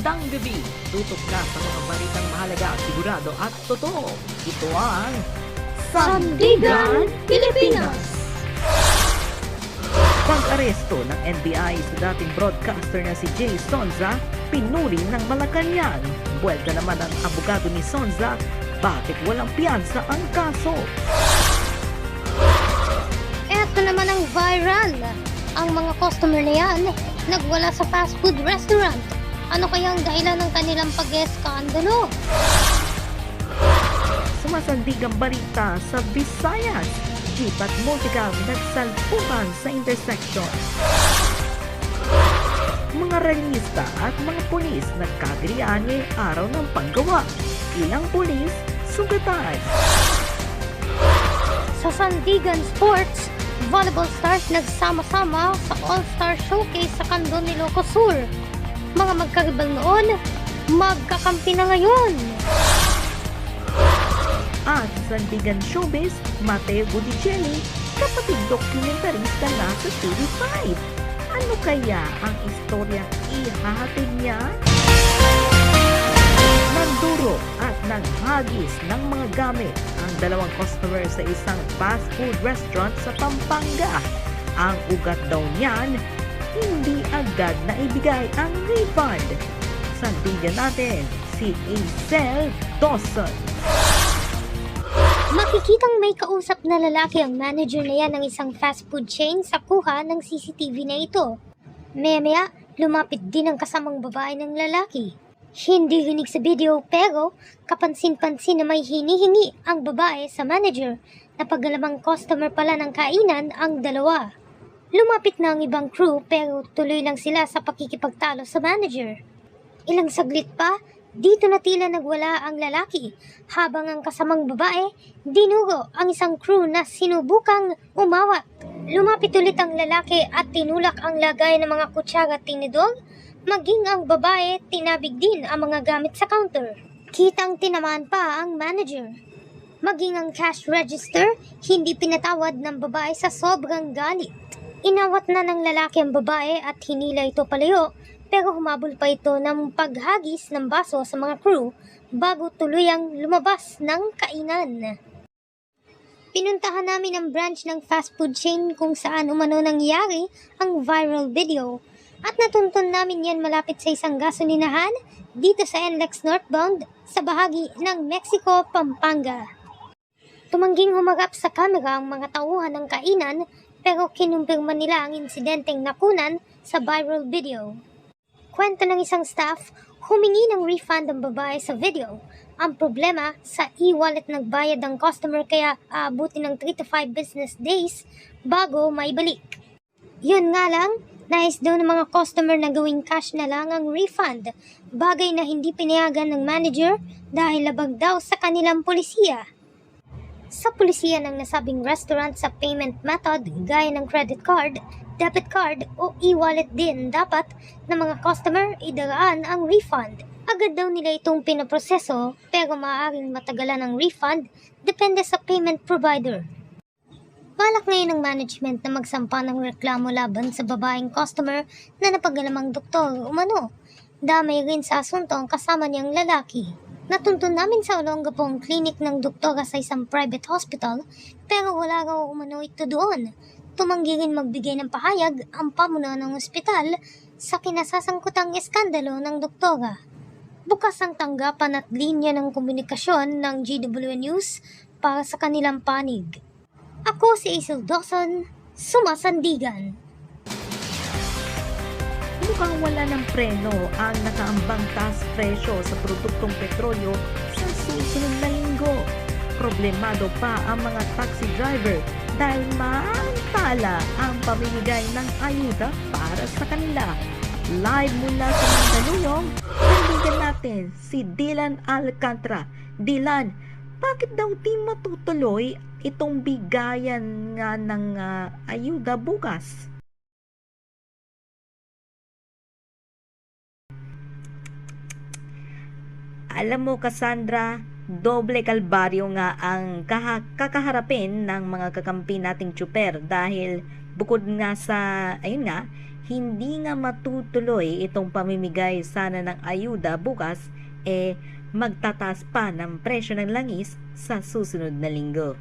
magandang gabi. Tutok ka sa mga balitang mahalaga, sigurado at totoo. Ito ang Sandigan, Pilipinas! Pag-aresto ng NBI sa dating broadcaster na si Jay Sonza, pinuri ng Malacanang. Buwelta naman ang abogado ni Sonza, bakit walang piyansa ang kaso? Eto naman ang viral. Ang mga customer na yan, nagwala sa fast food restaurant. Ano kaya ang dahilan ng kanilang pag-eskandalo? Sumasandigang balita sa Visayas. Jeep at motorcycle nagsalpukan sa intersection. Mga realista at mga pulis nagkagirian ngayong araw ng panggawa. Ilang pulis sugatan. Sa Sandigan Sports, volleyball stars nagsama-sama sa All-Star Showcase sa Candon, Ilocos Sur. Mga magkaribal noon, magkakampi na ngayon. At sa Sandigan Showbiz, Mateo Botticelli, kapatid dokumentarista na sa TV5. Ano kaya ang istoryang ihahatid niya? Nagduro at naghagis ng mga gamit ang dalawang customer sa isang fast food restaurant sa Pampanga. Ang ugat daw niyan, hindi agad na ibigay ang refund. Sandigan natin si Aisel Dawson. Makikitang may kausap na lalaki ang manager na yan ng isang fast food chain sa kuha ng CCTV na ito. Maya-maya, lumapit din ang kasamang babae ng lalaki. Hindi rinig sa video pero kapansin-pansin na may hinihingi ang babae sa manager na pagalamang customer pala ng kainan ang dalawa. Lumapit na ang ibang crew pero tuloy lang sila sa pakikipagtalo sa manager. Ilang saglit pa, dito na tila nagwala ang lalaki habang ang kasamang babae dinuro ang isang crew na sinubukang umawat. Lumapit ulit ang lalaki at tinulak ang lagay ng mga kutsara at tinidor, maging ang babae tinabig din ang mga gamit sa counter. Kitang tinamaan pa ang manager. Maging ang cash register, hindi pinatawad ng babae sa sobrang galit. Inawat na ng lalaki ang babae at hinila ito palayo, pero humabol pa ito ng paghagis ng baso sa mga crew bago tuluyang lumabas ng kainan. Pinuntahan namin ang branch ng fast food chain kung saan umano nangyari ang viral video at natuntun namin yan malapit sa isang gasolinahan dito sa NLEX northbound sa bahagi ng Mexico, Pampanga. Tumangging humarap sa kamera ang mga tauhan ng kainan pero kinumpirma nila ang insidenteng nakunan sa viral video. Kwento ng isang staff, humingi ng refund ang babae sa video. Ang problema, sa e-wallet nagbayad ang customer kaya aabutin ng 3 to 5 business days bago maibalik. Yun nga lang, nais daw ng mga customer na gawing cash na lang ang refund, bagay na hindi pinayagan ng manager dahil labag daw sa kanilang pulisiya. Sa pulisiya ng nasabing restaurant sa payment method gaya ng credit card, debit card o e-wallet din dapat na mga customer idaraan ang refund. Agad daw nila itong pinoproseso pero maaaring matagalan ang refund depende sa payment provider. Balak ngayon ng management na magsampa ng reklamo laban sa babaeng customer na napagalamang doktor umano. Damay rin sa asunto ang kasama niyang lalaki. Natuntun namin sa Olongapo clinic ng doktora sa isang private hospital pero wala raw umano ito doon. Tumanggi rin magbigay ng pahayag ang pamunuan ng ospital sa kinasasangkutang eskandalo ng doktora. Bukas ang tanggapan at linya ng komunikasyon ng GW News para sa kanilang panig. Ako si Aisel Dawson, Sumasandigan. Mukhang wala ng preno ang nakaambang taas presyo sa produktong petrolyo sa susunod na linggo. Problemado pa ang mga taxi driver dahil maantala ang pamimigay ng ayuda para sa kanila. Live mula sa Mandaluyong, nandigan natin si Dylan Alcantara. Dylan, bakit daw di matutuloy itong bigayan nga ng ayuda bukas? Alam mo, Cassandra, doble kalbaryo nga ang kakaharapin ng mga kakampi nating tsuper dahil Bukod nga sa, ayun nga, hindi nga matutuloy itong pamimigay sana ng ayuda bukas, magtataas pa ng presyo ng langis sa susunod na linggo.